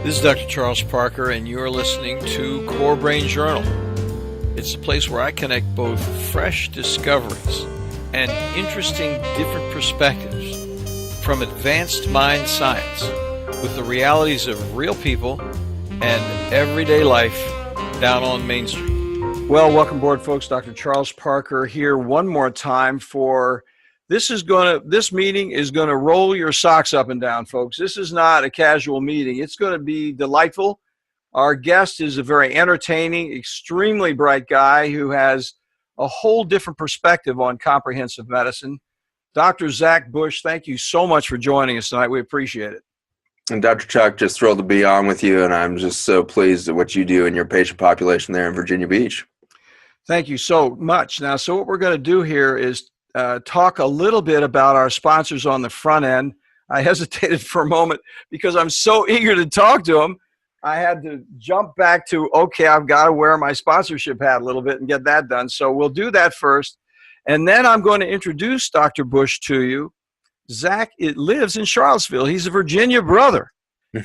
This is Dr. Charles Parker, and you're listening to Core Brain Journal. It's a place where I connect both fresh discoveries and interesting different perspectives from advanced mind science with the realities of real people and everyday life down on Main Street. Well, welcome aboard, folks. Dr. Charles Parker here one more time for this meeting is going to roll your socks up and down, folks. This is not a casual meeting. It's going to be delightful. Our guest is a very entertaining, extremely bright guy who has a whole different perspective on comprehensive medicine. Dr. Zach Bush, thank you so much for joining us tonight. We appreciate it. And Dr. Chuck, just thrilled to be on with you, and I'm just so pleased at what you do in your patient population there in Virginia Beach. Thank you so much. Now, so what we're going to do here is talk a little bit about our sponsors on the front end. I hesitated for a moment because I'm so eager to talk to them. I had to jump back to, okay, I've got to wear my sponsorship hat a little bit and get that done. So we'll do that first. And then I'm going to introduce Dr. Bush to you. Zach lives in Charlottesville. He's a Virginia brother.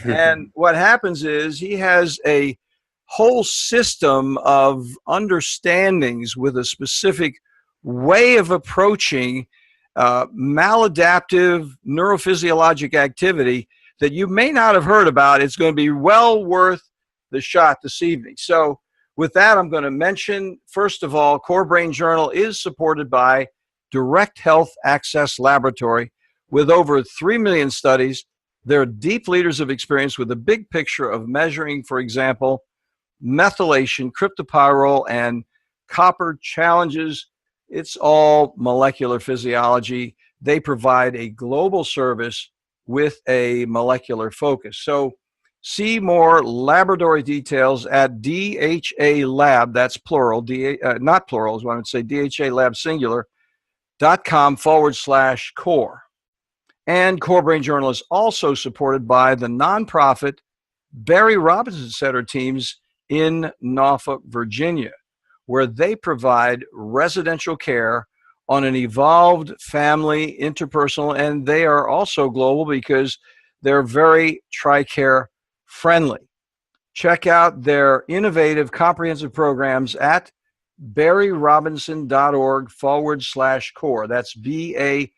And what happens is he has a whole system of understandings with a specific way of approaching maladaptive neurophysiologic activity that you may not have heard about. It's going to be well worth the shot this evening. So with that, I'm going to mention, first of all, Core Brain Journal is supported by Direct Health Access Laboratory with over 3 million studies. They're deep leaders of experience with a big picture of measuring, for example, methylation, cryptopyrrole, and copper challenges. It's all molecular physiology. They provide a global service with a molecular focus. So see more laboratory details at DHA Lab, that's plural, not plural is what I would say, DHA Lab singular.com/core. And Core Brain Journal is also supported by the nonprofit Barry Robinson Center teams in Norfolk, Virginia, where they provide residential care on an evolved family, interpersonal, and they are also global because they're very TRICARE friendly. Check out their innovative comprehensive programs at barryrobinson.org/core. That's BARRY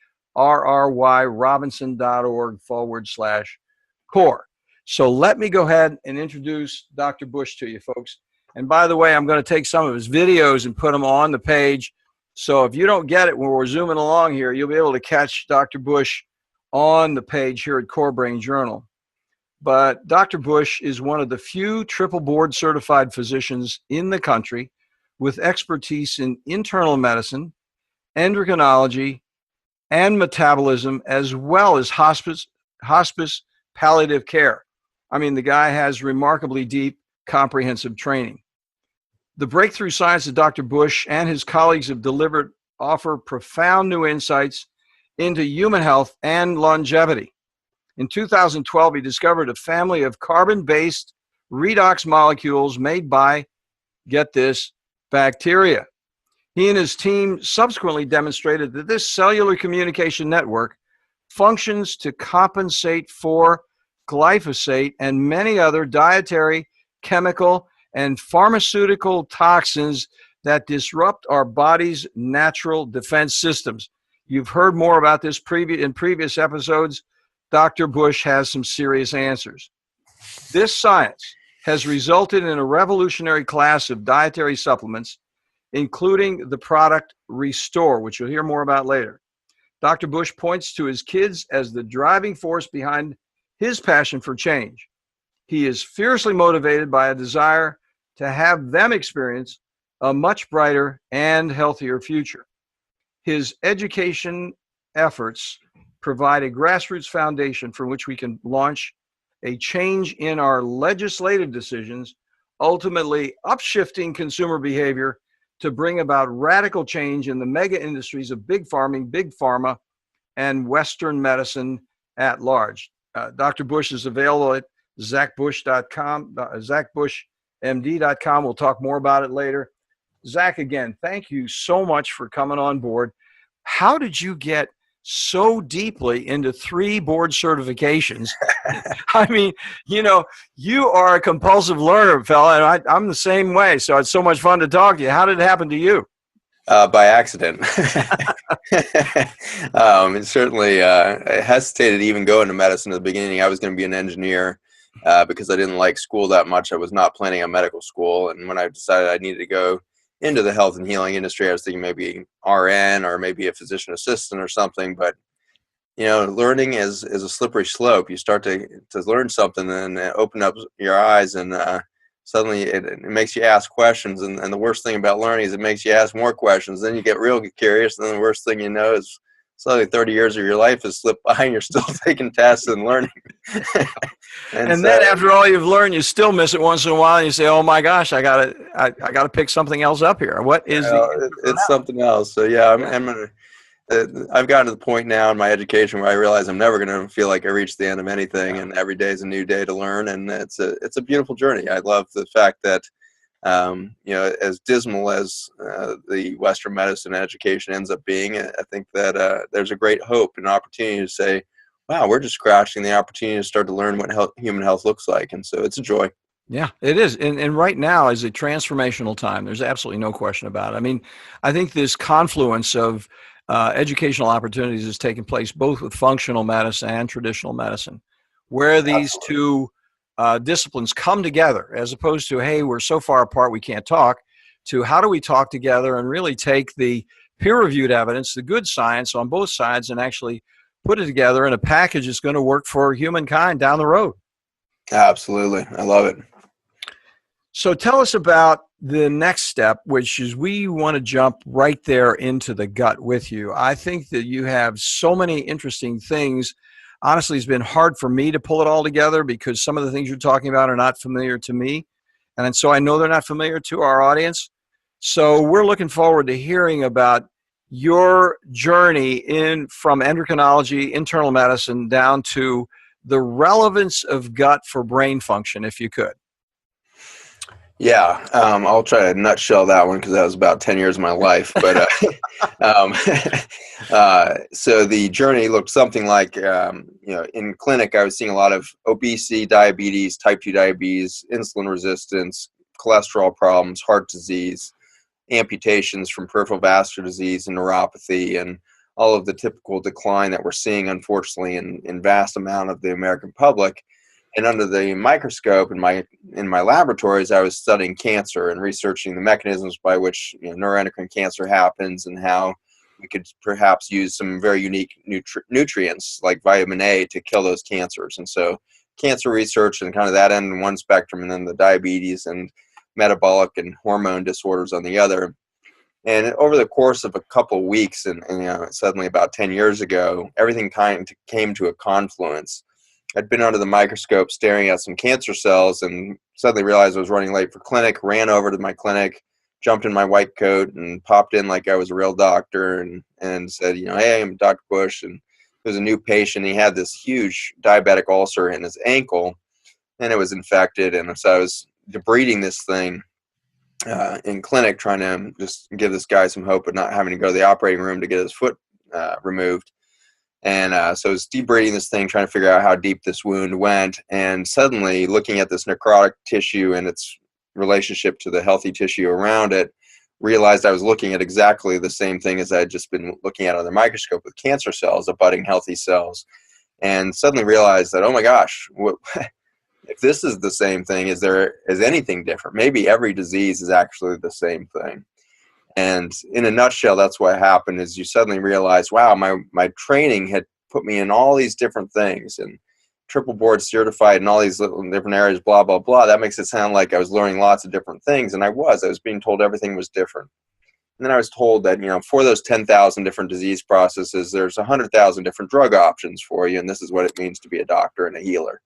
Robinson.org/core. So let me go ahead and introduce Dr. Bush to you, folks. And by the way, I'm going to take some of his videos and put them on the page. So if you don't get it when we're zooming along here, you'll be able to catch Dr. Bush on the page here at Core Brain Journal. But Dr. Bush is one of the few triple board certified physicians in the country with expertise in internal medicine, endocrinology, and metabolism, as well as hospice palliative care. I mean, the guy has remarkably deep, comprehensive training. The breakthrough science that Dr. Bush and his colleagues have delivered offer profound new insights into human health and longevity. In 2012, he discovered a family of carbon-based redox molecules made by, get this, bacteria. He and his team subsequently demonstrated that this cellular communication network functions to compensate for glyphosate and many other dietary, chemical, and pharmaceutical toxins that disrupt our body's natural defense systems. You've heard more about this in previous episodes. Dr. Bush has some serious answers. This science has resulted in a revolutionary class of dietary supplements, including the product Restore, which you'll hear more about later. Dr. Bush points to his kids as the driving force behind his passion for change. He is fiercely motivated by a desire to have them experience a much brighter and healthier future. His education efforts provide a grassroots foundation from which we can launch a change in our legislative decisions, ultimately upshifting consumer behavior to bring about radical change in the mega industries of big farming, big pharma, and Western medicine at large. Dr. Bush is available at zachbush.com, zachbushmd.com. We'll talk more about it later. Zach, again, thank you so much for coming on board. How did you get so deeply into 3 board certifications. I mean, you are a compulsive learner, fella, and I'm the same way. So it's so much fun to talk to you. How did it happen to you? By accident. It certainly I hesitated to even go into medicine at the beginning. I was going to be an engineer because I didn't like school that much. I was not planning on medical school. And when I decided I needed to go into the health and healing industry, I was thinking maybe RN or maybe a physician assistant or something. But learning is a slippery slope. You start to learn something and open up your eyes, and suddenly it makes you ask questions. And the worst thing about learning is it makes you ask more questions. Then you get real curious, and then the worst thing you know is suddenly 30 years of your life has slipped by, and you're still taking tests and learning. and then after all you've learned, you still miss it once in a while, and you say, "Oh my gosh, I gotta pick something else up here." What is it's something else. So yeah, I've gotten to the point now in my education where I realize I'm never going to feel like I reached the end of anything, and every day is a new day to learn, and it's a beautiful journey. I love the fact that as dismal as the Western medicine education ends up being, I think that there's a great hope and opportunity to say, wow, we're just scratching the opportunity to start to learn what human health looks like, and so it's a joy. Yeah, it is. And right now is a transformational time. There's absolutely no question about it. I mean, I think this confluence of educational opportunities is taking place both with functional medicine and traditional medicine, where these two disciplines come together, as opposed to, hey, we're so far apart we can't talk, to how do we talk together and really take the peer-reviewed evidence, the good science on both sides, and actually put it together in a package that's going to work for humankind down the road. Absolutely. I love it. So tell us about the next step, which is we want to jump right there into the gut with you. I think that you have so many interesting things. Honestly, it's been hard for me to pull it all together because some of the things you're talking about are not familiar to me. And so I know they're not familiar to our audience. So we're looking forward to hearing about your journey from endocrinology, internal medicine, down to the relevance of gut for brain function, if you could. Yeah, I'll try to nutshell that one because that was about 10 years of my life. But so the journey looked something like, in clinic, I was seeing a lot of obesity, diabetes, type 2 diabetes, insulin resistance, cholesterol problems, heart disease, amputations from peripheral vascular disease and neuropathy, and all of the typical decline that we're seeing, unfortunately, in vast amount of the American public. And under the microscope in my laboratories, I was studying cancer and researching the mechanisms by which neuroendocrine cancer happens, and how we could perhaps use some very unique nutrients like vitamin A to kill those cancers. And so cancer research and kind of that end in one spectrum, and then the diabetes and metabolic and hormone disorders on the other. And over the course of a couple of weeks, and suddenly about 10 years ago, everything kind of came to a confluence. I'd been under the microscope staring at some cancer cells and suddenly realized I was running late for clinic, ran over to my clinic, jumped in my white coat and popped in like I was a real doctor and said, hey, I'm Dr. Bush. And there's a new patient. He had this huge diabetic ulcer in his ankle, and it was infected. And so I was debriding this thing in clinic, trying to just give this guy some hope of not having to go to the operating room to get his foot removed. And so I was debriding this thing, trying to figure out how deep this wound went. And suddenly, looking at this necrotic tissue and its relationship to the healthy tissue around it, realized I was looking at exactly the same thing as I had just been looking at under the microscope with cancer cells, the budding healthy cells. And suddenly realized that, oh my gosh, if this is the same thing, is anything different? Maybe every disease is actually the same thing. And in a nutshell, that's what happened, is you suddenly realize, wow, my training had put me in all these different things and triple board certified in all these little different areas, blah, blah, blah. That makes it sound like I was learning lots of different things. And I was being told everything was different. And then I was told that, for those 10,000 different disease processes, there's 100,000 different drug options for you. And this is what it means to be a doctor and a healer.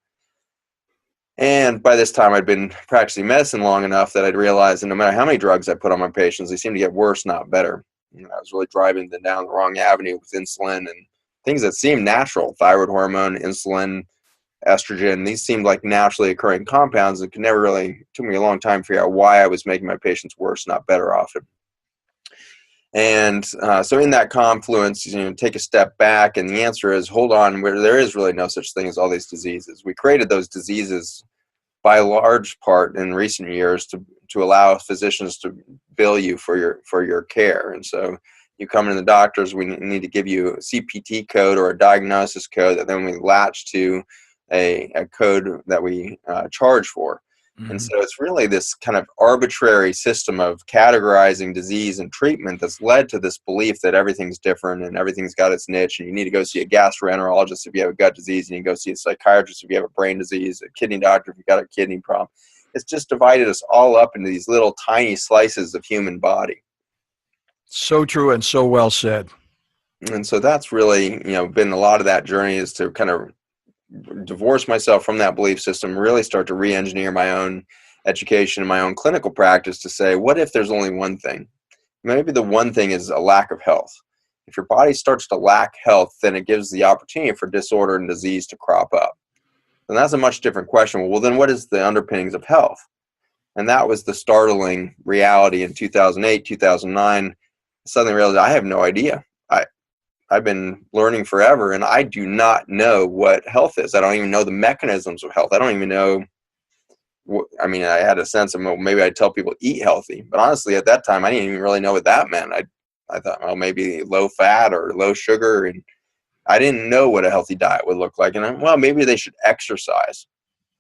And by this time, I'd been practicing medicine long enough that I'd realized that no matter how many drugs I put on my patients, they seemed to get worse, not better. I was really driving them down the wrong avenue with insulin and things that seemed natural: thyroid hormone, insulin, estrogen. These seemed like naturally occurring compounds that took me a long time to figure out why I was making my patients worse, not better often. And so in that confluence, take a step back, and the answer is, hold on, where there is really no such thing as all these diseases. We created those diseases by large part in recent years to allow physicians to bill you for your care. And so you come in the doctors, we need to give you a CPT code or a diagnosis code that then we latch to a code that we charge for. Mm-hmm. And so it's really this kind of arbitrary system of categorizing disease and treatment that's led to this belief that everything's different and everything's got its niche, and you need to go see a gastroenterologist if you have a gut disease, and you go see a psychiatrist if you have a brain disease, a kidney doctor if you've got a kidney problem. It's just divided us all up into these little tiny slices of human body. So true and so well said. And so that's really, been a lot of that journey, is to kind of divorce myself from that belief system, really start to re-engineer my own education and my own clinical practice to say, what if there's only one thing? Maybe the one thing is a lack of health. If your body starts to lack health, then it gives the opportunity for disorder and disease to crop up. And that's a much different question. Well, then what is the underpinnings of health? And that was the startling reality in 2008, 2009. I suddenly realized I have no idea. I've been learning forever, and I do not know what health is. I don't even know the mechanisms of health. I don't even know. I had a sense of, well, maybe I'd tell people eat healthy, but honestly, at that time, I didn't even really know what that meant. I thought, well, maybe low fat or low sugar, and I didn't know what a healthy diet would look like. And maybe they should exercise.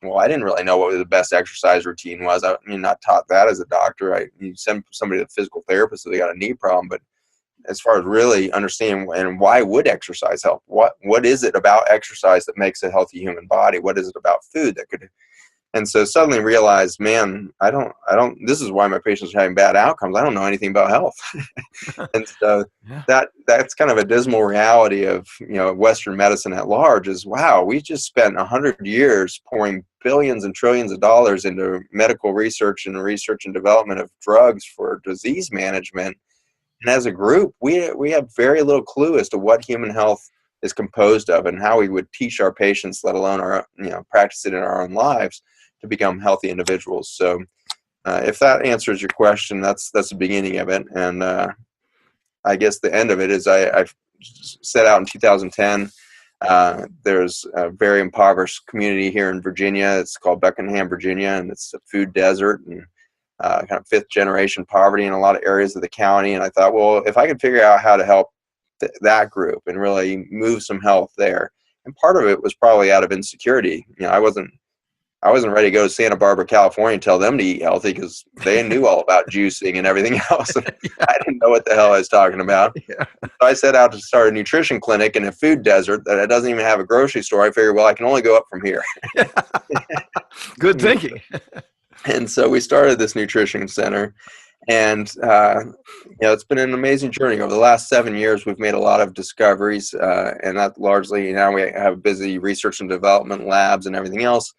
Well, I didn't really know what the best exercise routine was. Not taught that as a doctor. You send somebody to a physical therapist if they got a knee problem, but as far as really understanding, and why would exercise help? What is it about exercise that makes a healthy human body? What is it about food that could? And so suddenly realized, man, I don't, this is why my patients are having bad outcomes. I don't know anything about health. And so that's kind of a dismal reality of, Western medicine at large is, wow, we just spent 100 years pouring billions and trillions of dollars into medical research and development of drugs for disease management. And as a group, we have very little clue as to what human health is composed of and how we would teach our patients, let alone practice it in our own lives, to become healthy individuals. So if that answers your question, that's the beginning of it. And I guess the end of it is I set out in 2010. There's a very impoverished community here in Virginia. It's called Beckenham, Virginia, and it's a food desert and kind of fifth generation poverty in a lot of areas of the county. And I thought, well, if I could figure out how to help that group and really move some health there. And part of it was probably out of insecurity. I wasn't ready to go to Santa Barbara, California and tell them to eat healthy, because they knew all about juicing and everything else. And I didn't know what the hell I was talking about. Yeah. So I set out to start a nutrition clinic in a food desert that doesn't even have a grocery store. I figured, well, I can only go up from here. Good thinking. And so we started this nutrition center, and it's been an amazing journey. Over the last 7 years, we've made a lot of discoveries, and that largely, now we have busy research and development labs and everything else,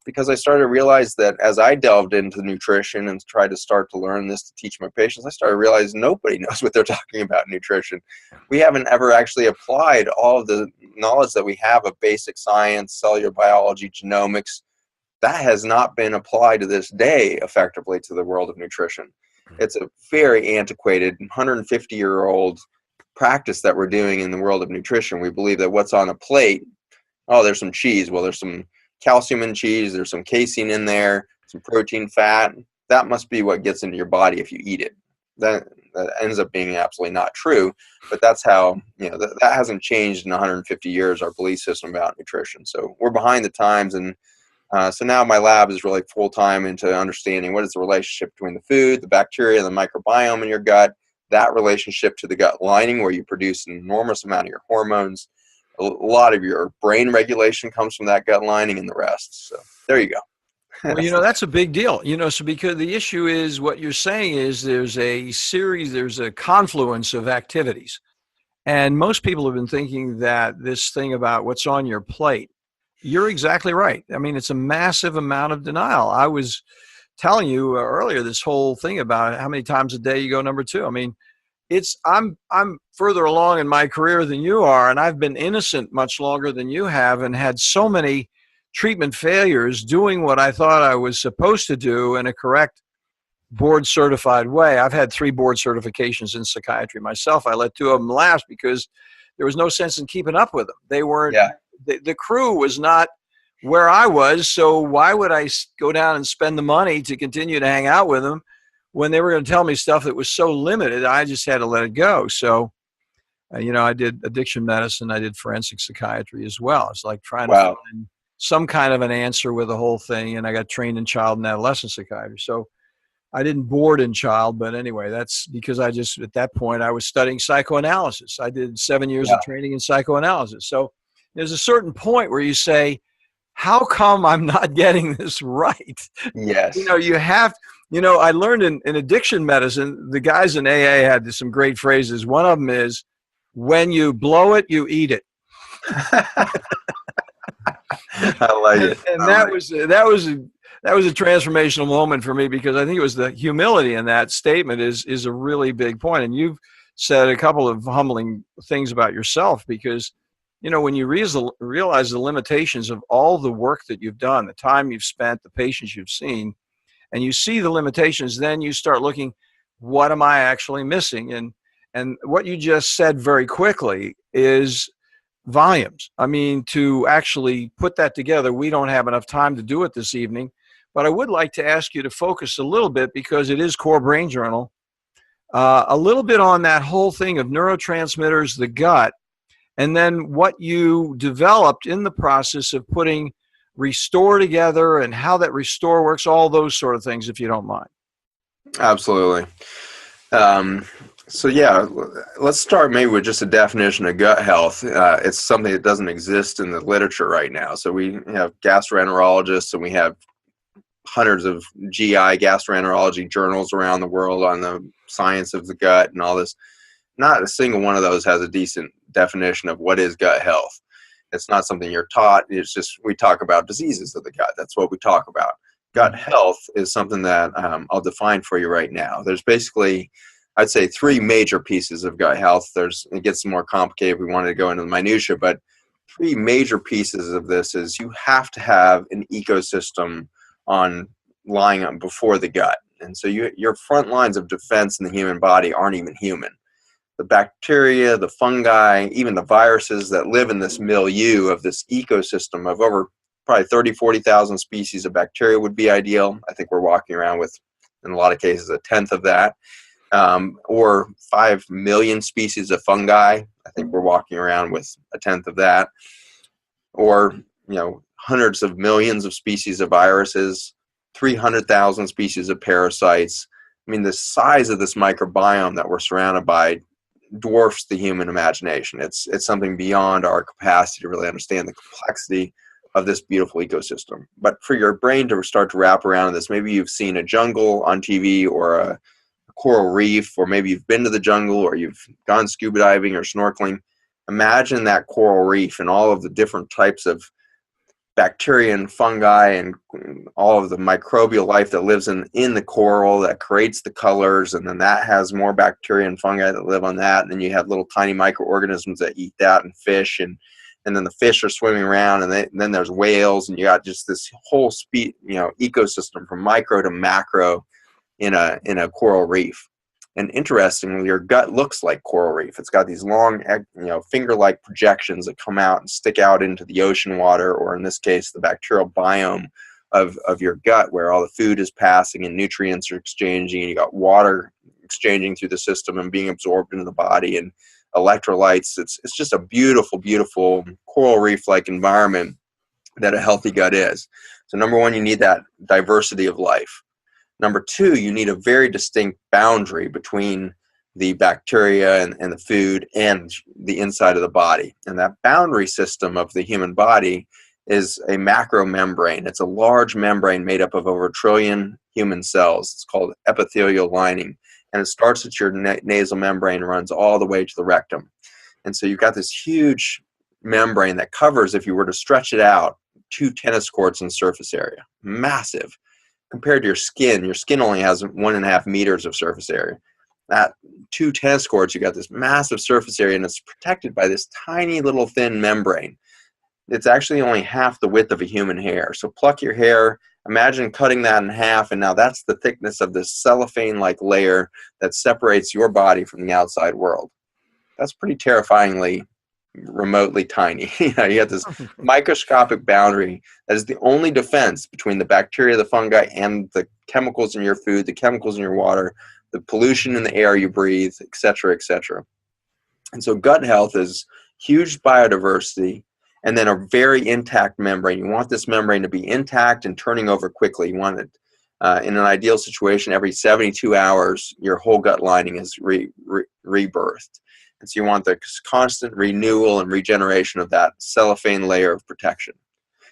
because I started to realize that as I delved into nutrition and tried to start to learn this to teach my patients, I started to realize nobody knows what they're talking about nutrition. We haven't ever actually applied all of the knowledge that we have of basic science, cellular biology, genomics. That has not been applied to this day effectively to the world of nutrition. It's a very antiquated 150-year-old practice that we're doing in the world of nutrition. We believe that what's on a plate, there's some cheese. Well, there's some calcium in cheese. There's some casein in there, some protein, fat. That must be what gets into your body if you eat it. That ends up being absolutely not true, but that's how, that hasn't changed in 150 years, our belief system about nutrition. So we're behind the times, and so now my lab is really full-time into understanding what is the relationship between the food, the bacteria, the microbiome in your gut, that relationship to the gut lining where you produce an enormous amount of your hormones. A lot of your brain regulation comes from that gut lining, and the rest. So there you go. Well, that's a big deal, so because the issue is, what you're saying is there's a confluence of activities. And most people have been thinking that this thing about what's on your plate, you're exactly right. I mean, it's a massive amount of denial. I was telling you earlier this whole thing about how many times a day you go number 2. I mean, I'm further along in my career than you are, and I've been innocent much longer than you have, and had so many treatment failures doing what I thought I was supposed to do in a correct board certified way. I've had 3 board certifications in psychiatry myself. I let 2 of them lapse because there was no sense in keeping up with them. They weren't, Yeah. the crew was not where I was. So why would I go down and spend the money to continue to hang out with them when they were going to tell me stuff that was so limited? I just had to let it go. So, I did addiction medicine. I did forensic psychiatry as well. It's like trying to Wow. find some kind of an answer with the whole thing. And I got trained in child and adolescent psychiatry. So I didn't board in child, but anyway, that's because at that point, I was studying psychoanalysis. I did 7 years of training in psychoanalysis. So there's a certain point where you say, how come I'm not getting this right? Yes. I learned in addiction medicine, the guys in AA had some great phrases. One of them is, when you blow it, you eat it. I like it. And that was a transformational moment for me, because I think it was the humility in that statement is a really big point. And you've said a couple of humbling things about yourself, because when you realize the limitations of all the work that you've done, the time you've spent, the patients you've seen, and you see the limitations, then you start looking, what am I actually missing? And what you just said very quickly is volumes. I mean, to actually put that together, we don't have enough time to do it this evening, but I would like to ask you to focus a little bit, because it is Core Brain Journal, a little bit on that whole thing of neurotransmitters, the gut, and then what you developed in the process of putting Restore together and how that Restore works, all those sort of things, if you don't mind. Absolutely. Let's start maybe with just a definition of gut health. It's something that doesn't exist in the literature right now. So we have gastroenterologists, and we have hundreds of GI gastroenterology journals around the world on the science of the gut and all this. Not a single one of those has a decent definition of what is gut health. It's not something you're taught. It's just, we talk about diseases of the gut. That's what we talk about. Gut health is something that I'll define for you right now. There's basically, I'd say, 3 major pieces of gut health. It gets more complicated if we wanted to go into the minutia, but 3 major pieces of this is you have to have an ecosystem lying on before the gut. And so your front lines of defense in the human body aren't even human. The bacteria, the fungi, even the viruses that live in this milieu of this ecosystem of over probably 30, 40,000 species of bacteria would be ideal. I think we're walking around with, in a lot of cases, 1/10 of that. Or 5 million species of fungi. I think we're walking around with 1/10 of that. Or, hundreds of millions of species of viruses, 300,000 species of parasites. I mean, the size of this microbiome that we're surrounded by dwarfs the human imagination. It's something beyond our capacity to really understand the complexity of this beautiful ecosystem. But for your brain to start to wrap around this, maybe you've seen a jungle on TV or a coral reef, or maybe you've been to the jungle, or you've gone scuba diving or snorkeling. Imagine that coral reef and all of the different types of bacteria and fungi and all of the microbial life that lives in the coral that creates the colors, and then that has more bacteria and fungi that live on that, and then you have little tiny microorganisms that eat that, and fish, and then the fish are swimming around, and then there's whales, and you got just this whole ecosystem from micro to macro in a coral reef. And interestingly, your gut looks like coral reef. It's got these long, finger-like projections that come out and stick out into the ocean water, or in this case, the bacterial biome of your gut, where all the food is passing and nutrients are exchanging, and you got water exchanging through the system and being absorbed into the body, and electrolytes. It's just a beautiful, beautiful coral reef-like environment that a healthy gut is. So number 1, you need that diversity of life. Number 2, you need a very distinct boundary between the bacteria and the food and the inside of the body. And that boundary system of the human body is a macromembrane. It's a large membrane made up of over 1 trillion human cells. It's called epithelial lining. And it starts at your nasal membrane and runs all the way to the rectum. And so you've got this huge membrane that covers, if you were to stretch it out, 2 tennis courts in surface area. Massive. Compared to your skin only has 1.5 meters of surface area. That 2 tennis courts, you got this massive surface area, and it's protected by this tiny little thin membrane. It's actually only half the width of a human hair. So pluck your hair Imagine cutting that in half, and now that's the thickness of this cellophane-like layer that separates your body from the outside world. That's pretty terrifyingly remotely tiny. You know, you have this microscopic boundary that is the only defense between the bacteria, the fungi, and the chemicals in your food, the chemicals in your water, the pollution in the air you breathe, et cetera, et cetera. And so gut health is huge biodiversity and then a very intact membrane. You want this membrane to be intact and turning over quickly. You want it, in an ideal situation, every 72 hours, your whole gut lining is rebirthed. And so you want the constant renewal and regeneration of that cellophane layer of protection.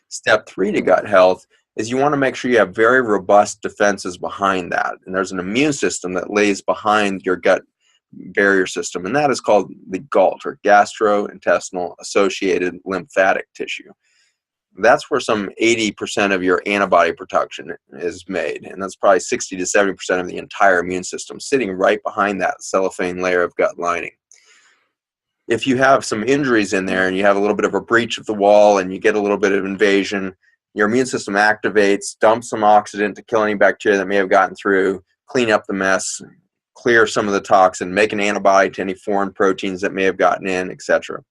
Step 3 to gut health is you want to make sure you have very robust defenses behind that. And there's an immune system that lays behind your gut barrier system, and that is called the GALT, or gastrointestinal associated lymphatic tissue. That's where some 80% of your antibody production is made, and that's probably 60 to 70% of the entire immune system sitting right behind that cellophane layer of gut lining. If you have some injuries in there and you have a little bit of a breach of the wall and you get a little bit of invasion, your immune system activates, dumps some oxidant to kill any bacteria that may have gotten through, clean up the mess, clear some of the toxin, make an antibody to any foreign proteins that may have gotten in, etc.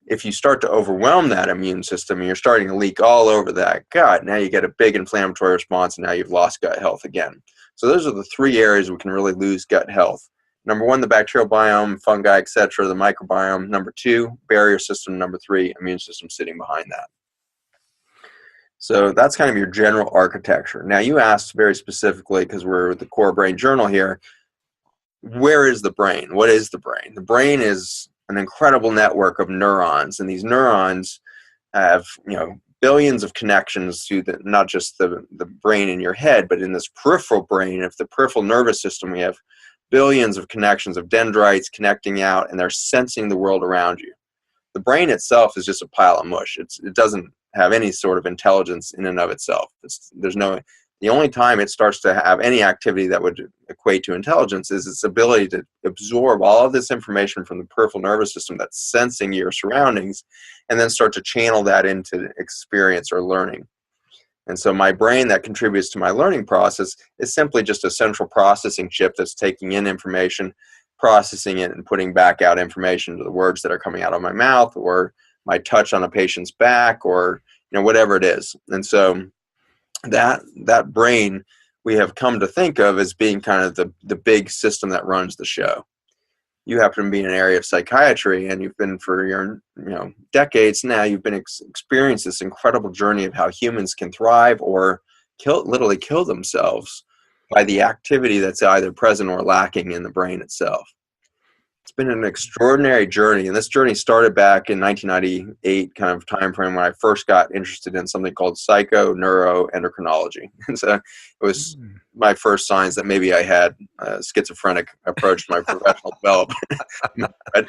If you start to overwhelm that immune system and you're starting to leak all over that gut, now you get a big inflammatory response and now you've lost gut health again. So those are the 3 areas we can really lose gut health. Number 1, the bacterial biome, fungi, etc., the microbiome. Number 2, barrier system. Number 3, immune system sitting behind that. So that's kind of your general architecture. Now you asked very specifically, because we're with the Core Brain Journal here, where is the brain? What is the brain? The brain is an incredible network of neurons, and these neurons have, billions of connections to not just the brain in your head, but in this peripheral brain, if the peripheral nervous system, we have billions of connections of dendrites connecting out, and they're sensing the world around you. The brain itself is just a pile of mush. It doesn't have any sort of intelligence in and of itself. The only time it starts to have any activity that would equate to intelligence is its ability to absorb all of this information from the peripheral nervous system that's sensing your surroundings, and then start to channel that into experience or learning. And so my brain that contributes to my learning process is simply just a central processing chip that's taking in information, processing it, and putting back out information to the words that are coming out of my mouth, or my touch on a patient's back, or whatever it is. And so that brain we have come to think of as being kind of the big system that runs the show. You happen to be in an area of psychiatry, and you've been for your decades now. You've been experienced this incredible journey of how humans can thrive or literally kill themselves by the activity that's either present or lacking in the brain itself. It's been an extraordinary journey, and this journey started back in 1998 kind of time frame when I first got interested in something called psychoneuroendocrinology. And so it was my first signs that maybe I had a schizophrenic approach to my professional development. But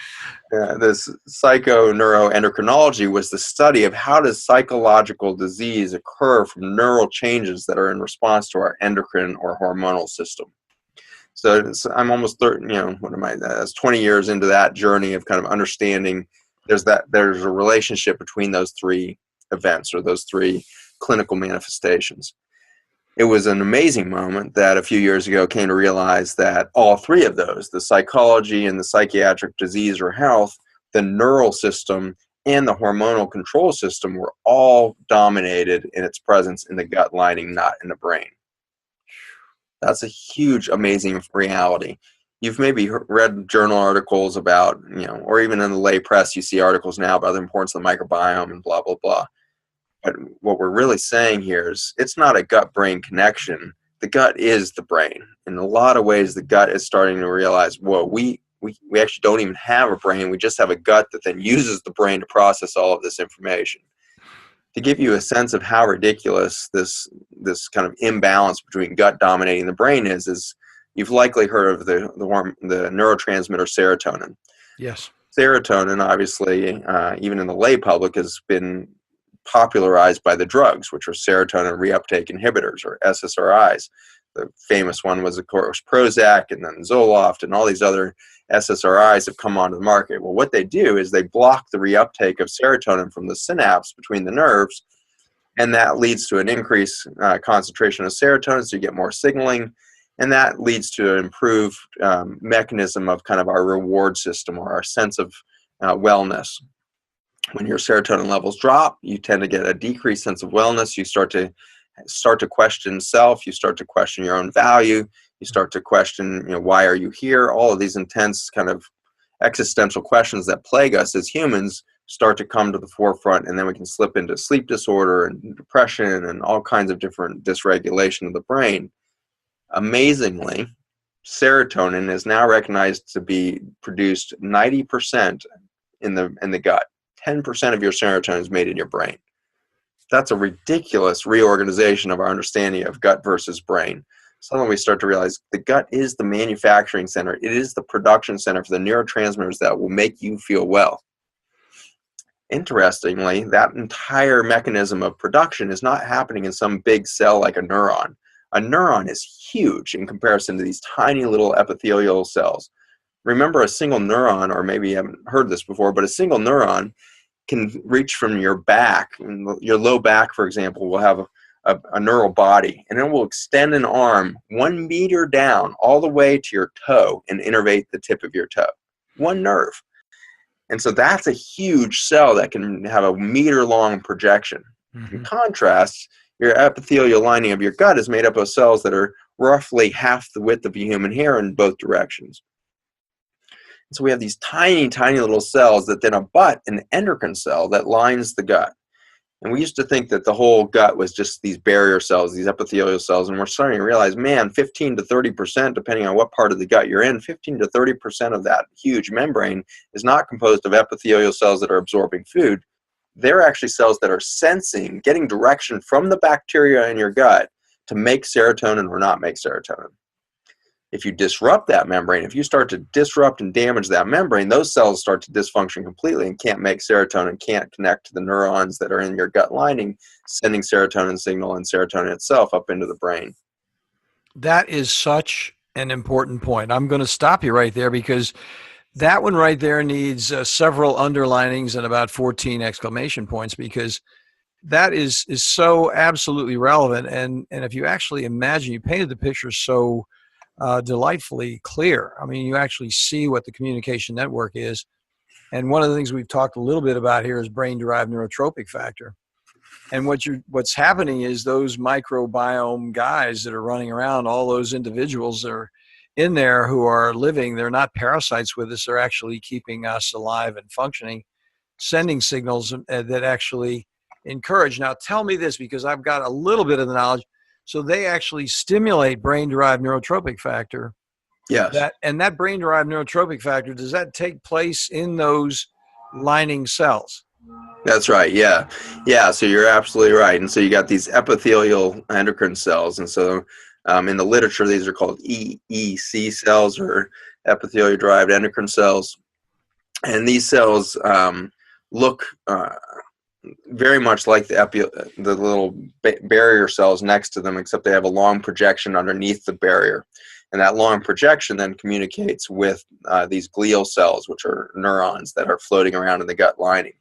this psychoneuroendocrinology was the study of how does psychological disease occur from neural changes that are in response to our endocrine or hormonal system. So I'm almost 30, that's 20 years into that journey of kind of understanding there's a relationship between those 3 events, or those 3 clinical manifestations. It was an amazing moment that a few years ago came to realize that all 3 of those, the psychology and the psychiatric disease or health, the neural system, and the hormonal control system were all dominated in its presence in the gut lining, not in the brain. That's a huge, amazing reality. You've maybe read journal articles about, or even in the lay press, you see articles now about the importance of the microbiome and blah, blah, blah. But what we're really saying here is it's not a gut-brain connection. The gut is the brain. In a lot of ways, the gut is starting to realize, whoa, we actually don't even have a brain. We just have a gut that then uses the brain to process all of this information. To give you a sense of how ridiculous this kind of imbalance between gut dominating the brain is you've likely heard of the neurotransmitter serotonin. Yes. Serotonin, obviously, even in the lay public, has been popularized by the drugs, which are serotonin reuptake inhibitors, or SSRIs. The famous one was, of course, Prozac, and then Zoloft, and all these other SSRIs have come onto the market. Well, what they do is they block the reuptake of serotonin from the synapse between the nerves, And that leads to an increased concentration of serotonin, so you get more signaling, and that leads to an improved mechanism of kind of our reward system or our sense of wellness. When your serotonin levels drop, you tend to get a decreased sense of wellness. You start to question self. You start to question your own value. You start to question, why are you here? All of these intense kind of existential questions that plague us as humans start to come to the forefront, and then we can slip into sleep disorder and depression and all kinds of different dysregulation of the brain. Amazingly, serotonin is now recognized to be produced 90% in the gut. 10% of your serotonin is made in your brain. That's a ridiculous reorganization of our understanding of gut versus brain. Suddenly we start to realize the gut is the manufacturing center. It is the production center for the neurotransmitters that will make you feel well. Interestingly, that entire mechanism of production is not happening in some big cell like a neuron. A neuron is huge in comparison to these tiny little epithelial cells. Remember, a single neuron, or maybe you haven't heard this before, but a single neuron can reach from your back. Your low back, for example, will have a neural body, and it will extend an arm 1 meter down all the way to your toe and innervate the tip of your toe. One nerve. And so that's a huge cell that can have a meter-long projection. In contrast, your epithelial lining of your gut is made up of cells that are roughly half the width of a human hair in both directions. And so we have these tiny, tiny little cells that then abut an endocrine cell that lines the gut. And we used to think that the whole gut was just these barrier cells, these epithelial cells, and we're starting to realize, man, 15 to 30%, depending on what part of the gut you're in, 15 to 30% of that huge membrane is not composed of epithelial cells that are absorbing food. They're actually cells that are sensing, getting direction from the bacteria in your gut to make serotonin or not make serotonin. If you disrupt that membrane, if you start to disrupt and damage that membrane, those cells start to dysfunction completely and can't make serotonin, can't connect to the neurons that are in your gut lining, sending serotonin signal and serotonin itself up into the brain. That is such an important point. I'm going to stop you right there, because that one right there needs several underlinings and about 14 exclamation points, because that is so absolutely relevant. And if you actually imagine, you painted the picture so delightfully clear. I mean, you actually see what the communication network is. And one of the things we've talked a little bit about here is brain-derived neurotropic factor. And what's happening is those microbiome guys that are running around, all those individuals that are in there who are living, they're not parasites with us, they're actually keeping us alive and functioning, sending signals that actually encourage. Now tell me this, because I've got a little bit of the knowledge. So they actually stimulate brain-derived neurotropic factor. Yes. That brain-derived neurotropic factor, does that take place in those lining cells? That's right. Yeah. Yeah. So you're absolutely right. And so you got these epithelial endocrine cells. And so in the literature, these are called EEC cells, or epithelial-derived endocrine cells. And these cells look very much like the little barrier cells next to them, except they have a long projection underneath the barrier. And that long projection then communicates with these glial cells, which are neurons that are floating around in the gut lining.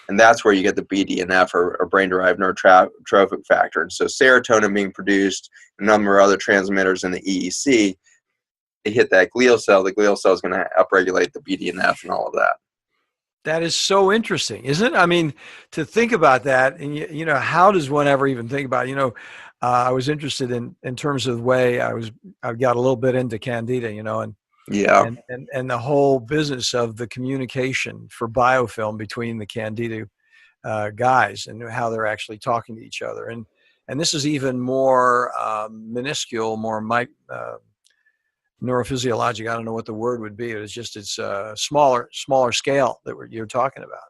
And that's where you get the BDNF, or brain-derived neurotrophic factor. And so serotonin being produced, a number of other transmitters in the EEC, they hit that glial cell. The glial cell is going to upregulate the BDNF and all of that. That is so interesting, isn't it? I mean, to think about that, and how does one ever even think about it? I was interested in terms of the way I got a little bit into Candida, and yeah, and the whole business of the communication for biofilm between the Candida guys and how they're actually talking to each other, and this is even more minuscule, more neurophysiologic. I don't know what the word would be. It's smaller scale that you're talking about.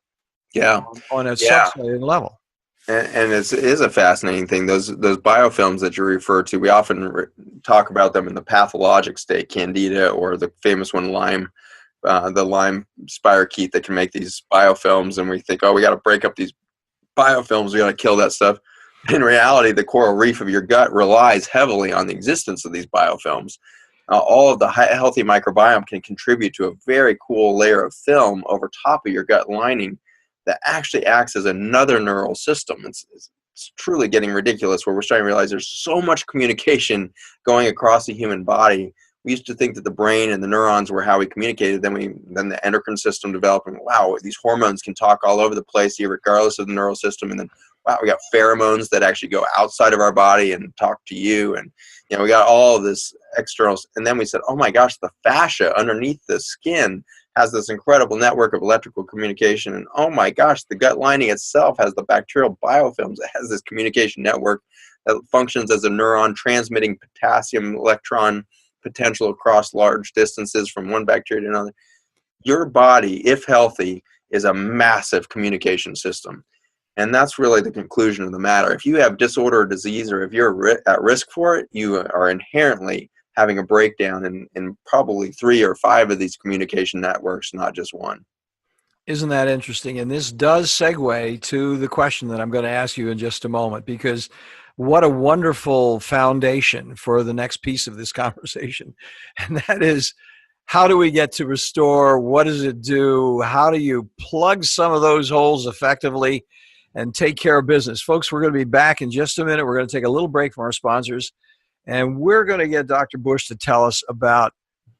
Yeah, on a subcellular level. And it is a fascinating thing. Those biofilms that you refer to, we often talk about them in the pathologic state, Candida, or the famous one, Lyme, the Lyme spirochete that can make these biofilms. And we think, oh, we got to break up these biofilms. We got to kill that stuff. In reality, the coral reef of your gut relies heavily on the existence of these biofilms. All of the healthy microbiome can contribute to a very cool layer of film over top of your gut lining that actually acts as another neural system. It's it's truly getting ridiculous, where we're starting to realize there's so much communication going across the human body. We used to think that the brain and the neurons were how we communicated. Then the endocrine system developed, and wow, these hormones can talk all over the place here, regardless of the neural system. And then wow, we got pheromones that actually go outside of our body and talk to you. And we got all of this externals. And then we said, oh my gosh, the fascia underneath the skin has this incredible network of electrical communication. And oh my gosh, the gut lining itself has the bacterial biofilms. It has this communication network that functions as a neuron, transmitting potassium electron potential across large distances from one bacteria to another. Your body, if healthy, is a massive communication system. And that's really the conclusion of the matter. If you have disorder or disease, or if you're at risk for it, you are inherently having a breakdown in probably 3 or 5 of these communication networks, not just one. Isn't that interesting? And this does segue to the question that I'm going to ask you in just a moment, because what a wonderful foundation for the next piece of this conversation. And that is, how do we get to restore? What does it do? How do you plug some of those holes effectively and take care of business? Folks, we're going to be back in just a minute. We're going to take a little break from our sponsors, and we're going to get Dr. Bush to tell us about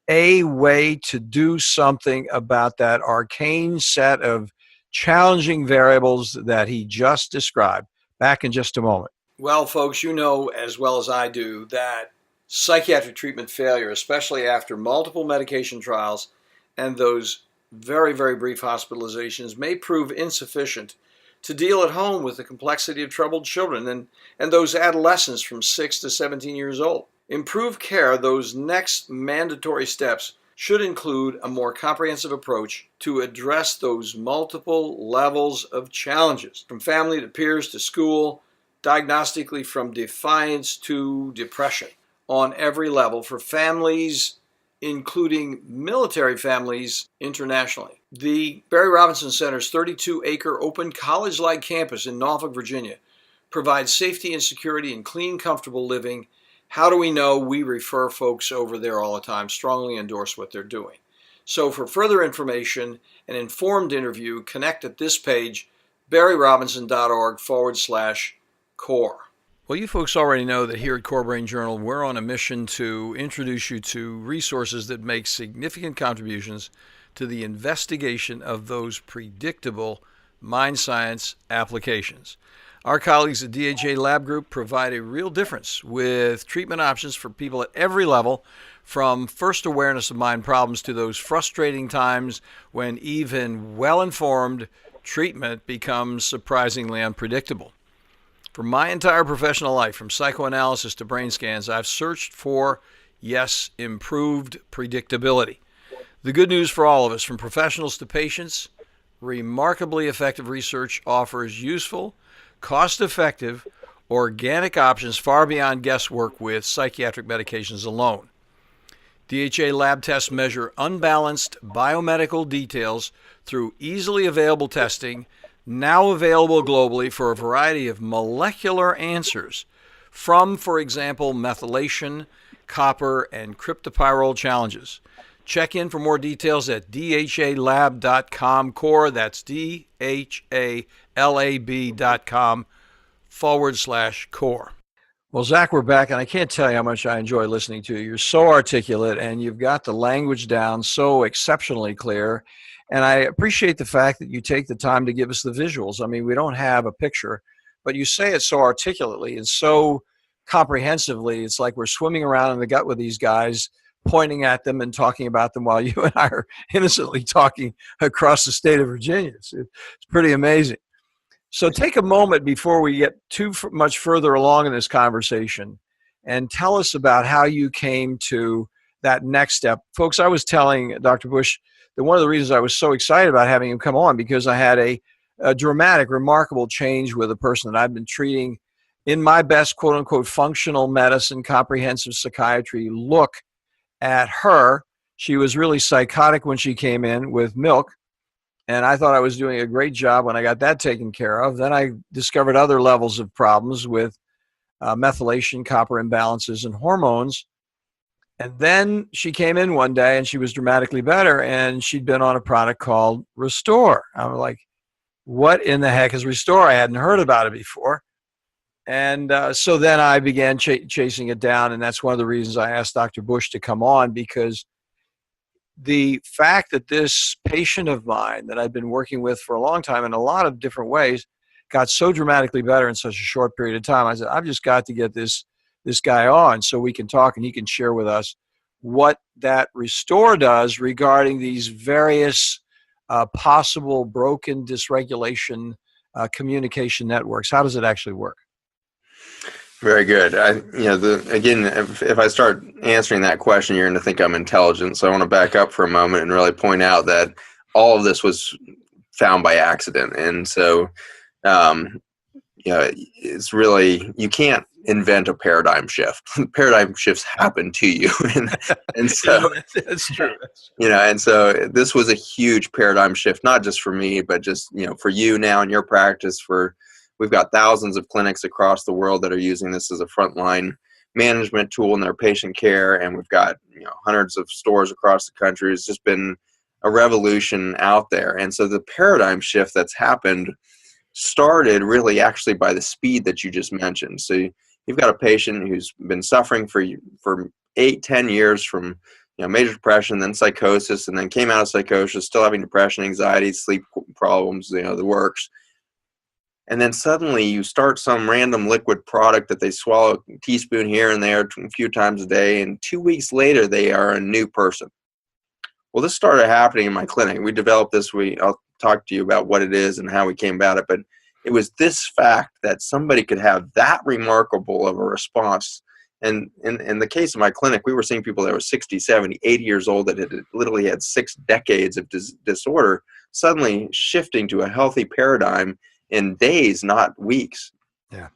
a way to do something about that arcane set of challenging variables that he just described. Back in just a moment. Well, folks, you know as well as I do that psychiatric treatment failure, especially after multiple medication trials and those very, very brief hospitalizations, may prove insufficient to deal at home with the complexity of troubled children and those adolescents from 6 to 17 years old. Improved care, those next mandatory steps, should include a more comprehensive approach to address those multiple levels of challenges, from family to peers to school, diagnostically from defiance to depression, on every level for families, including military families internationally. The Barry Robinson Center's 32-acre open college-like campus in Norfolk, Virginia, provides safety and security and clean, comfortable living. How do we know? We refer folks over there all the time, strongly endorse what they're doing. So for further information, an informed interview, connect at this page, barryrobinson.org/core. Well, you folks already know that here at Core Brain Journal, we're on a mission to introduce you to resources that make significant contributions to the investigation of those predictable mind science applications. Our colleagues at DHA Lab Group provide a real difference with treatment options for people at every level, from first awareness of mind problems to those frustrating times when even well-informed treatment becomes surprisingly unpredictable. For my entire professional life, from psychoanalysis to brain scans, I've searched for, yes, improved predictability. The good news for all of us, from professionals to patients, remarkably effective research offers useful, cost-effective, organic options far beyond guesswork with psychiatric medications alone. DHA lab tests measure unbalanced biomedical details through easily available testing, now available globally for a variety of molecular answers from, for example, methylation, copper, and cryptopyrrole challenges. Check in for more details at dhalab.com core. That's dhalab.com/core. Well, Zach, we're back, and I can't tell you how much I enjoy listening to you. You're so articulate, and you've got the language down so exceptionally clear. And I appreciate the fact that you take the time to give us the visuals. I mean, we don't have a picture, but you say it so articulately and so comprehensively. It's like we're swimming around in the gut with these guys, pointing at them and talking about them while you and I are innocently talking across the state of Virginia. It's pretty amazing. So take a moment before we get too much further along in this conversation and tell us about how you came to that next step. Folks, I was telling Dr. Bush that one of the reasons I was so excited about having him come on, because I had a dramatic, remarkable change with a person that I've been treating in my best, quote unquote, functional medicine, comprehensive psychiatry look at her. She was really psychotic when she came in with milk, and I thought I was doing a great job when I got that taken care of. Then I discovered other levels of problems with methylation, copper imbalances, and hormones. And then she came in one day and she was dramatically better, and she'd been on a product called Restore. I'm like, what in the heck is Restore? I hadn't heard about it before. And so then I began chasing it down, and that's one of the reasons I asked Dr. Bush to come on, because the fact that this patient of mine that I'd been working with for a long time in a lot of different ways got so dramatically better in such a short period of time, I said, I've just got to get this guy on so we can talk and he can share with us what that restore does regarding these various possible broken dysregulation communication networks. How does it actually work? Very good. Again, if I start answering that question, you're going to think I'm intelligent. So I want to back up for a moment and really point out that all of this was found by accident. And so, it's really, you can't invent a paradigm shift. Paradigm shifts happen to you. and so, that's true. And so this was a huge paradigm shift, not just for me, but just, for you now in your practice. We've got thousands of clinics across the world that are using this as a frontline management tool in their patient care, and we've got hundreds of stores across the country. It's just been a revolution out there. And so the paradigm shift that's happened started really actually by the speed that you just mentioned. So you've got a patient who's been suffering for 8-10 years from major depression, then psychosis, and then came out of psychosis, still having depression, anxiety, sleep problems, the works. And then suddenly you start some random liquid product that they swallow a teaspoon here and there a few times a day, and 2 weeks later they are a new person. Well, this started happening in my clinic. We developed this. I'll talk to you about what it is and how we came about it, but it was this fact that somebody could have that remarkable of a response. And in the case of my clinic, we were seeing people that were 60, 70, 80 years old that had literally had 6 decades of disorder, suddenly shifting to a healthy paradigm in days, not weeks. Yeah.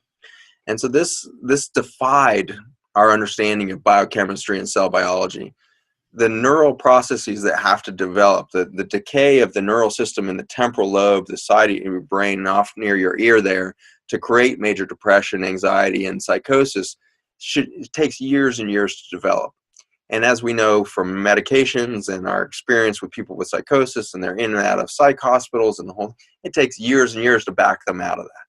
And so this defied our understanding of biochemistry and cell biology. The neural processes that have to develop, the decay of the neural system in the temporal lobe, the side of your brain off near your ear there, to create major depression, anxiety, and psychosis, it takes years and years to develop. And as we know from medications and our experience with people with psychosis, and they're in and out of psych hospitals and it takes years and years to back them out of that.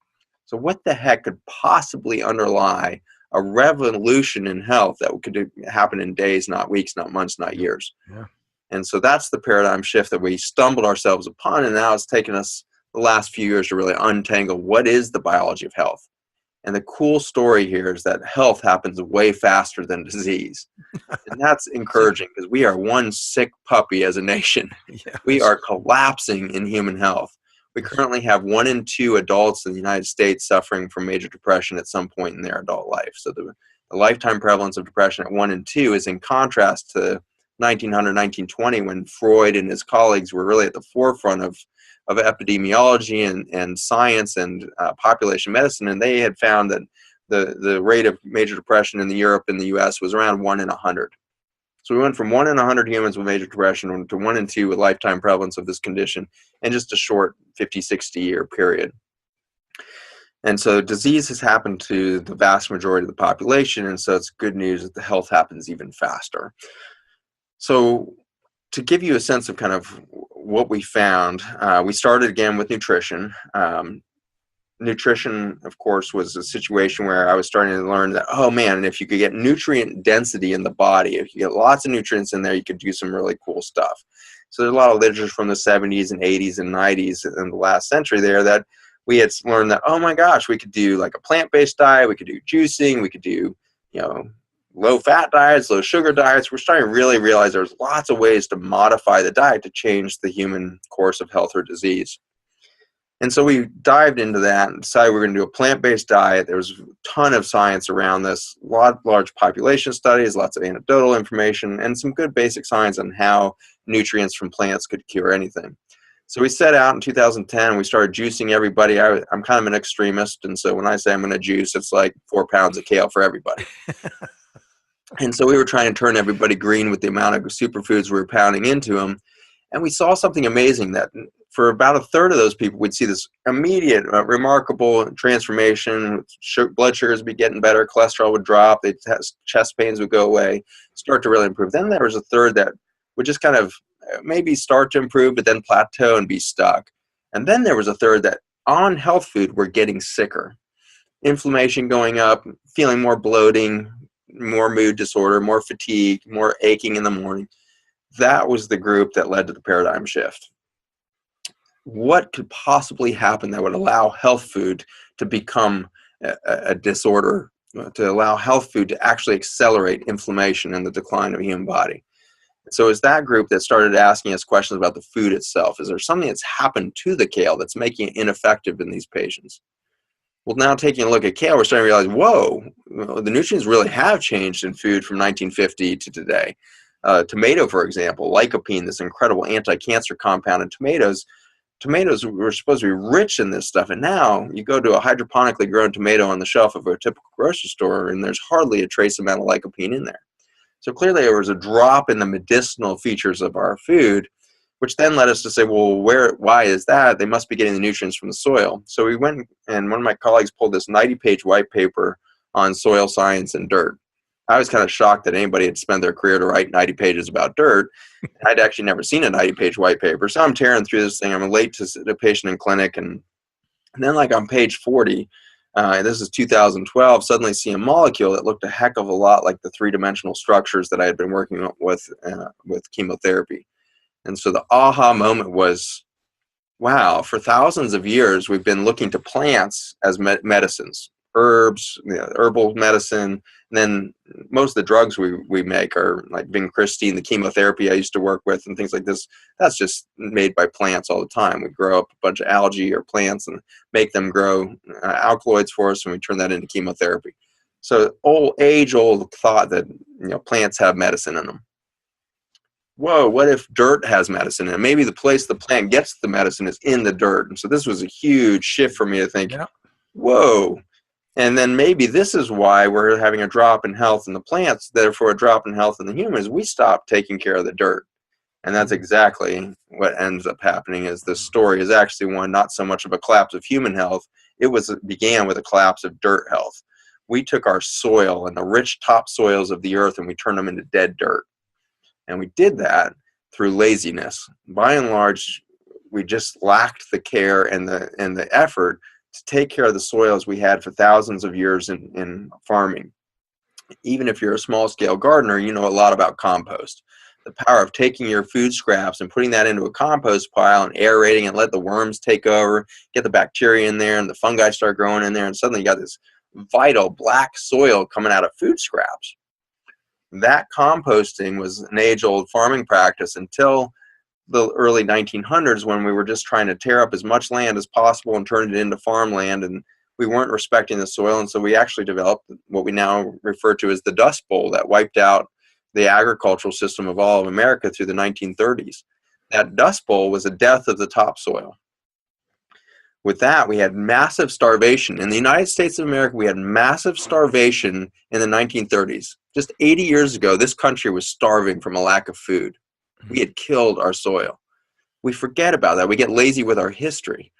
So what the heck could possibly underlie a revolution in health that could happen in days, not weeks, not months, not years? Yeah. And so that's the paradigm shift that we stumbled ourselves upon, and now it's taken us the last few years to really untangle what is the biology of health. And the cool story here is that health happens way faster than disease. And that's encouraging, because we are one sick puppy as a nation. Yeah, we are collapsing in human health. We currently have 1 in 2 adults in the United States suffering from major depression at some point in their adult life. So the lifetime prevalence of depression at 1 in 2 is in contrast to 1900, 1920, when Freud and his colleagues were really at the forefront of epidemiology and science and population medicine, and they had found that the rate of major depression in Europe and the US was around 1 in 100. So we went from 1 in 100 humans with major depression to 1 in 2 with lifetime prevalence of this condition in just a short 50, 60-year period. And so disease has happened to the vast majority of the population, and so it's good news that the health happens even faster. So to give you a sense of kind of what we found, we started again with nutrition. Nutrition, of course, was a situation where I was starting to learn that, oh man, if you could get nutrient density in the body, if you get lots of nutrients in there, you could do some really cool stuff. So there's a lot of literature from the 70s and 80s and 90s in the last century there that we had learned that, oh my gosh, we could do like a plant-based diet, we could do juicing, we could do, low-fat diets, low-sugar diets. We're starting to really realize there's lots of ways to modify the diet to change the human course of health or disease. And so we dived into that and decided we're going to do a plant-based diet. There was a ton of science around this, large population studies, lots of anecdotal information, and some good basic science on how nutrients from plants could cure anything. So we set out in 2010, we started juicing everybody. I'm kind of an extremist, and so when I say I'm going to juice, it's like 4 pounds of kale for everybody. And so we were trying to turn everybody green with the amount of superfoods we were pounding into them. And we saw something amazing, that for about a third of those people, we'd see this immediate, remarkable transformation. Blood sugars would be getting better, cholesterol would drop, chest pains would go away, start to really improve. Then there was a third that would just kind of maybe start to improve, but then plateau and be stuck. And then there was a third that on health food were getting sicker. inflammation going up, feeling more bloating, more mood disorder, more fatigue, more aching in the morning. That was the group that led to the paradigm shift. What could possibly happen that would allow health food to become a disorder, to allow health food to actually accelerate inflammation and the decline of the human body? So it's that group that started asking us questions about the food itself. Is there something that's happened to the kale that's making it ineffective in these patients? Well, now taking a look at kale, we're starting to realize, whoa, the nutrients really have changed in food from 1950 to today. Tomato, for example, lycopene, this incredible anti-cancer compound in tomatoes. Tomatoes were supposed to be rich in this stuff, and now you go to a hydroponically grown tomato on the shelf of a typical grocery store, and there's hardly a trace amount of lycopene in there. So clearly there was a drop in the medicinal features of our food, which then led us to say, well, why is that? They must be getting the nutrients from the soil. So we went, and one of my colleagues pulled this 90-page white paper on soil science and dirt. I was kind of shocked that anybody had spent their career to write 90 pages about dirt. I'd actually never seen a 90-page white paper. So I'm tearing through this thing. I'm late to a patient in clinic. And then like on page 40, this is 2012, suddenly see a molecule that looked a heck of a lot like the three-dimensional structures that I had been working with chemotherapy. And so the aha moment was, wow, for thousands of years, we've been looking to plants as medicines, herbs, herbal medicine. And then most of the drugs we make are like vincristine, the chemotherapy I used to work with and things like this. That's just made by plants all the time. We grow up a bunch of algae or plants and make them grow alkaloids for us, and we turn that into chemotherapy. So age-old thought that plants have medicine in them. Whoa, what if dirt has medicine in it? Maybe the place the plant gets the medicine is in the dirt. And so this was a huge shift for me to think, whoa. And then maybe this is why we're having a drop in health in the plants, therefore a drop in health in the humans. We stopped taking care of the dirt. And that's exactly what ends up happening. Is this story is actually one not so much of a collapse of human health. It began with a collapse of dirt health. We took our soil and the rich topsoils of the earth and we turned them into dead dirt. And we did that through laziness. By and large, we just lacked the care and the effort to take care of the soils we had for thousands of years in farming. Even if you're a small-scale gardener, you know a lot about compost. The power of taking your food scraps and putting that into a compost pile and aerating and let the worms take over, get the bacteria in there and the fungi start growing in there, and suddenly you got this vital black soil coming out of food scraps. That composting was an age-old farming practice until the early 1900s, when we were just trying to tear up as much land as possible and turn it into farmland, and we weren't respecting the soil. And so we actually developed what we now refer to as the Dust Bowl that wiped out the agricultural system of all of America through the 1930s. That Dust Bowl was a death of the topsoil. With that, we had massive starvation. In the United States of America, we had massive starvation in the 1930s. Just 80 years ago, this country was starving from a lack of food. We had killed our soil. We forget about that. We get lazy with our history.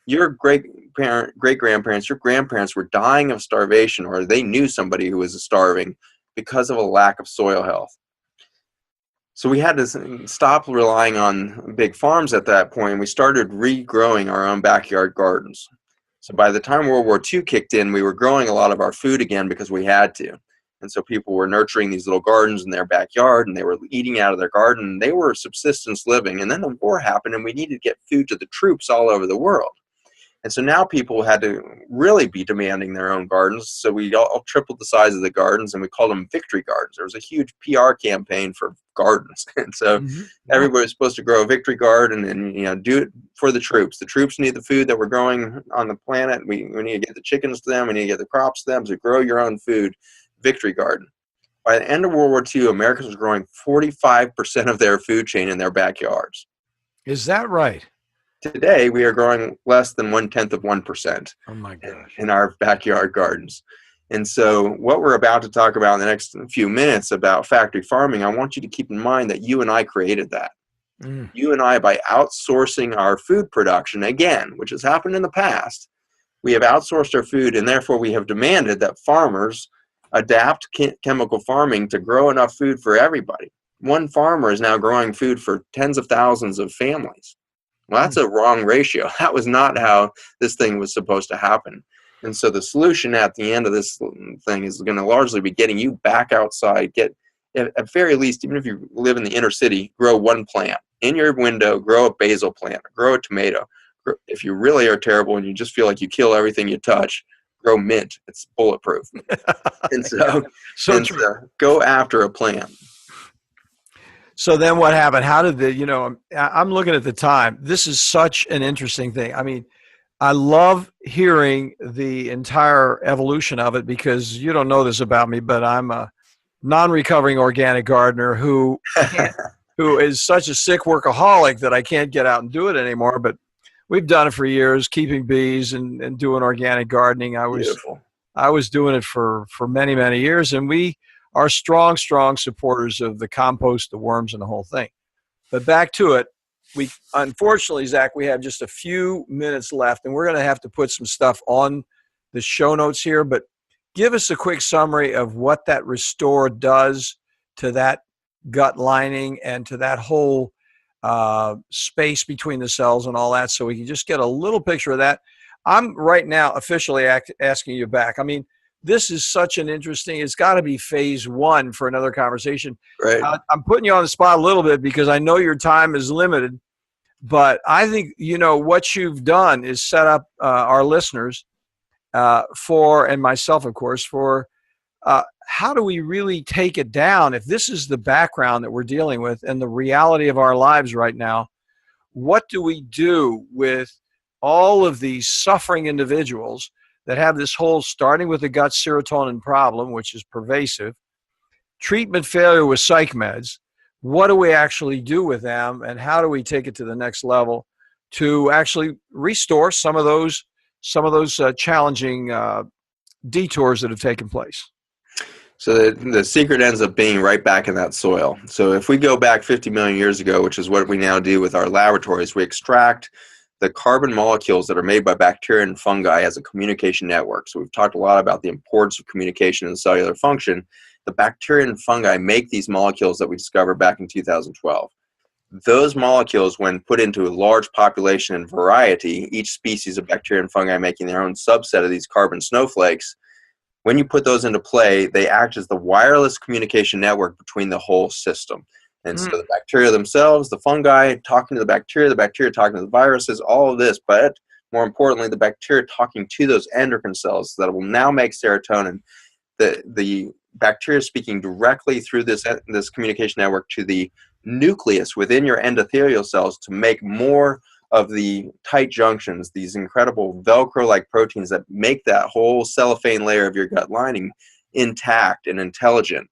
Your great-grandparents, your grandparents were dying of starvation, or they knew somebody who was starving because of a lack of soil health. So we had to stop relying on big farms at that point, and we started regrowing our own backyard gardens. So by the time World War II kicked in, we were growing a lot of our food again because we had to. And so people were nurturing these little gardens in their backyard, and they were eating out of their garden. They were subsistence living. And then the war happened, and we needed to get food to the troops all over the world. And so now people had to really be demanding their own gardens. So we all tripled the size of the gardens, and we called them victory gardens. There was a huge PR campaign for gardens. And so everybody was supposed to grow a victory garden and do it for the troops. The troops need the food that we're growing on the planet. We need to get the chickens to them. We need to get the crops to them. So grow your own food. Victory garden. By the end of World War II, Americans were growing 45% of their food chain in their backyards. Is that right? Today, we are growing less than 1/10% Oh my gosh. in our backyard gardens. And so what we're about to talk about in the next few minutes about factory farming, I want you to keep in mind that you and I created that. You and I, by outsourcing our food production, again, which has happened in the past, we have outsourced our food, and therefore we have demanded that farmers adapt chemical farming to grow enough food for everybody. One farmer is now growing food for tens of thousands of families. Well, that's a wrong ratio. That was not how this thing was supposed to happen. And so the solution at the end of this thing is going to largely be getting you back outside. Get, at very least, even if you live in the inner city, grow one plant. In your window, grow a basil plant, grow a tomato. If you really are terrible and you just feel like you kill everything you touch, grow mint. It's bulletproof. And so, Yeah, so and true. so go after a plant. So then what happened? How did I'm looking at the time. This is such an interesting thing. I mean, I love hearing the entire evolution of it because you don't know this about me, but I'm a non-recovering organic gardener who is such a sick workaholic that I can't get out and do it anymore. But we've done it for years, keeping bees and doing organic gardening. Beautiful. I was doing it for many, many years, and we are strong supporters of the compost, the worms, and the whole thing. But back to it, we unfortunately, Zach, we have just a few minutes left, and we're going to have to put some stuff on the show notes here. But give us a quick summary of what that Restore does to that gut lining and to that whole space between the cells and all that, so we can just get a little picture of that. I'm right now officially asking you back. I mean, this is such an interesting, it's got to be phase one for another conversation. Right. I'm putting you on the spot a little bit because I know your time is limited, but I think, what you've done is set up our listeners and myself, of course, for how do we really take it down if this is the background that we're dealing with and the reality of our lives right now. What do we do with all of these suffering individuals that have this whole, starting with the gut serotonin problem, which is pervasive, treatment failure with psych meds? What do we actually do with them, and how do we take it to the next level to actually restore some of those challenging detours that have taken place? So the secret ends up being right back in that soil. So if we go back 50 million years ago, which is what we now do with our laboratories, we extract the carbon molecules that are made by bacteria and fungi as a communication network. So we've talked a lot about the importance of communication and cellular function. The bacteria and fungi make these molecules that we discovered back in 2012. Those molecules, when put into a large population and variety, each species of bacteria and fungi making their own subset of these carbon snowflakes, when you put those into play, they act as the wireless communication network between the whole system. And so the bacteria themselves, the fungi talking to the bacteria talking to the viruses, all of this, but more importantly, the bacteria talking to those endocrine cells that will now make serotonin. The bacteria speaking directly through this communication network to the nucleus within your endothelial cells to make more of the tight junctions, these incredible Velcro-like proteins that make that whole cellophane layer of your gut lining intact and intelligent.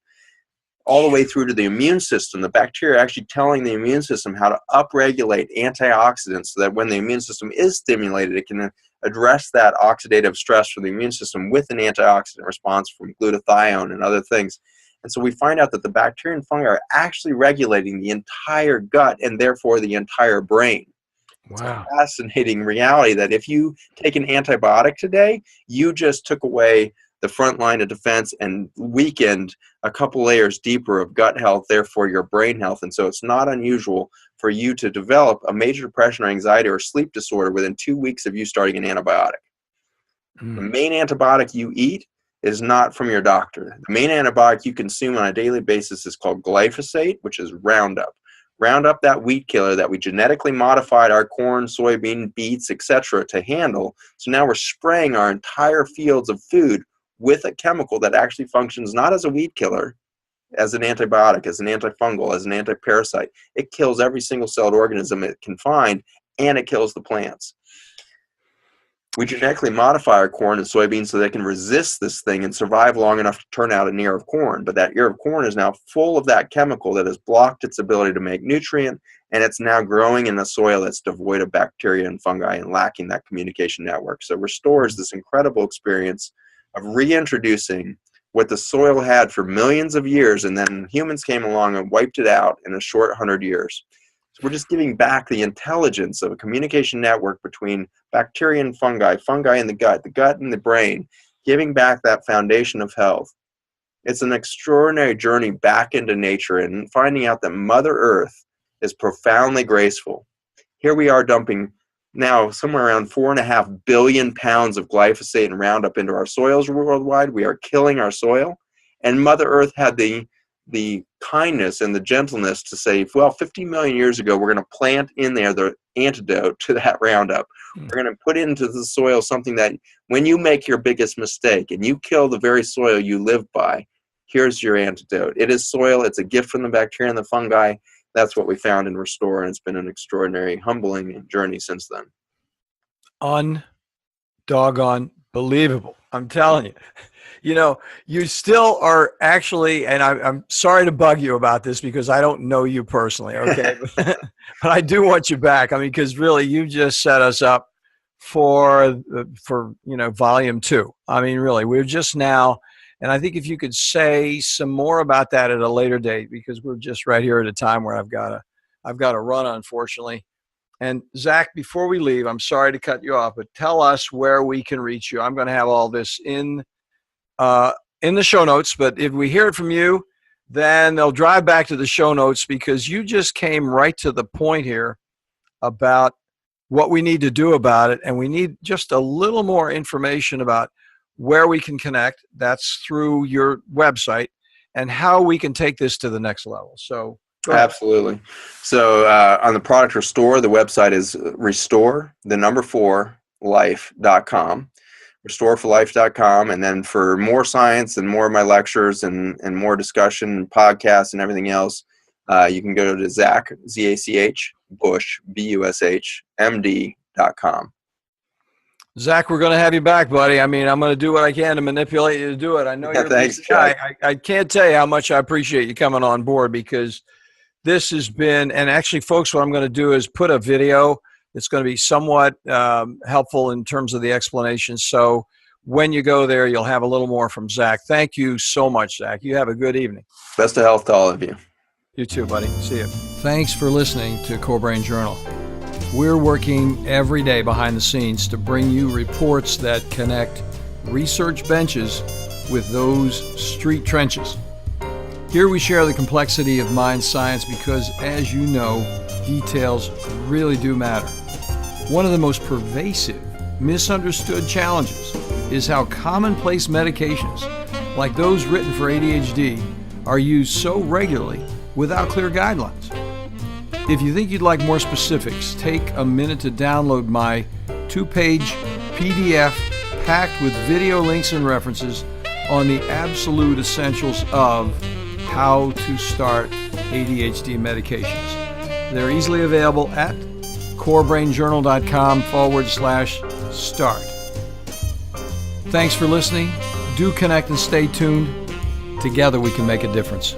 All the way through to the immune system, the bacteria are actually telling the immune system how to upregulate antioxidants so that when the immune system is stimulated, it can address that oxidative stress from the immune system with an antioxidant response from glutathione and other things. And so we find out that the bacteria and fungi are actually regulating the entire gut and therefore the entire brain. It's a fascinating reality that if you take an antibiotic today, you just took away the front line of defense and weakened a couple layers deeper of gut health, therefore your brain health. And so it's not unusual for you to develop a major depression or anxiety or sleep disorder within 2 weeks of you starting an antibiotic. The main antibiotic you eat is not from your doctor. The main antibiotic you consume on a daily basis is called glyphosate, which is Roundup. Roundup, that weed killer that we genetically modified our corn, soybean, beets, etc. to handle. So now we're spraying our entire fields of food with a chemical that actually functions not as a weed killer, as an antibiotic, as an antifungal, as an antiparasite. It kills every single celled organism it can find, and it kills the plants. We genetically modify our corn and soybeans so they can resist this thing and survive long enough to turn out an ear of corn. But that ear of corn is now full of that chemical that has blocked its ability to make nutrient, and it's now growing in a soil that's devoid of bacteria and fungi and lacking that communication network. So Restore is this incredible experience of reintroducing what the soil had for millions of years, and then humans came along and wiped it out in a short 100 years. So we're just giving back the intelligence of a communication network between bacteria and fungi in the gut and the brain, giving back that foundation of health. It's an extraordinary journey back into nature and finding out that Mother Earth is profoundly graceful. Here we are dumping now somewhere around 4.5 billion pounds of glyphosate and Roundup into our soils worldwide. We are killing our soil. And Mother Earth had the kindness and the gentleness to say, well, 50 million years ago, we're going to plant in there the antidote to that Roundup. We're going to put into the soil something that when you make your biggest mistake and you kill the very soil you live by, here's your antidote. It is soil. It's a gift from the bacteria and the fungi. That's what we found in Restore, and it's been an extraordinary, humbling journey since then. Un-doggone believable. I'm telling you. You know, you still are actually, and I'm sorry to bug you about this because I don't know you personally, okay? But I do want you back. I mean, because really, you just set us up for volume 2. I mean, really, we're just now, and I think if you could say some more about that at a later date, because we're just right here at a time where I've got to run, unfortunately. And Zach, before we leave, I'm sorry to cut you off, but tell us where we can reach you. I'm going to have all this in the show notes, but if we hear it from you, then they'll drive back to the show notes, because you just came right to the point here about what we need to do about it. And we need just a little more information about where we can connect. That's through your website, and how we can take this to the next level. So absolutely. So on the product Restore, the website is restore4life.com. restoreforlife.com. And then for more science and more of my lectures and more discussion and podcasts and everything else, you can go to Zach, Z-A-C-H, Bush, B-U-S-H, MD.com. Zach, we're going to have you back, buddy. I mean, I'm going to do what I can to manipulate you to do it. I know you're a busy guy. I can't tell you how much I appreciate you coming on board, because this has been, and actually, folks, what I'm going to do is put a video that's going to be somewhat helpful in terms of the explanation. So when you go there, you'll have a little more from Zach. Thank you so much, Zach. You have a good evening. Best of health to all of you. You too, buddy. See you. Thanks for listening to Core Brain Journal. We're working every day behind the scenes to bring you reports that connect research benches with those street trenches. Here we share the complexity of mind science because, as you know, details really do matter. One of the most pervasive, misunderstood challenges is how commonplace medications, like those written for ADHD, are used so regularly without clear guidelines. If you think you'd like more specifics, take a minute to download my 2-page PDF packed with video links and references on the absolute essentials of how to start ADHD medications. They're easily available at corebrainjournal.com/start. Thanks for listening. Do connect and stay tuned. Together we can make a difference.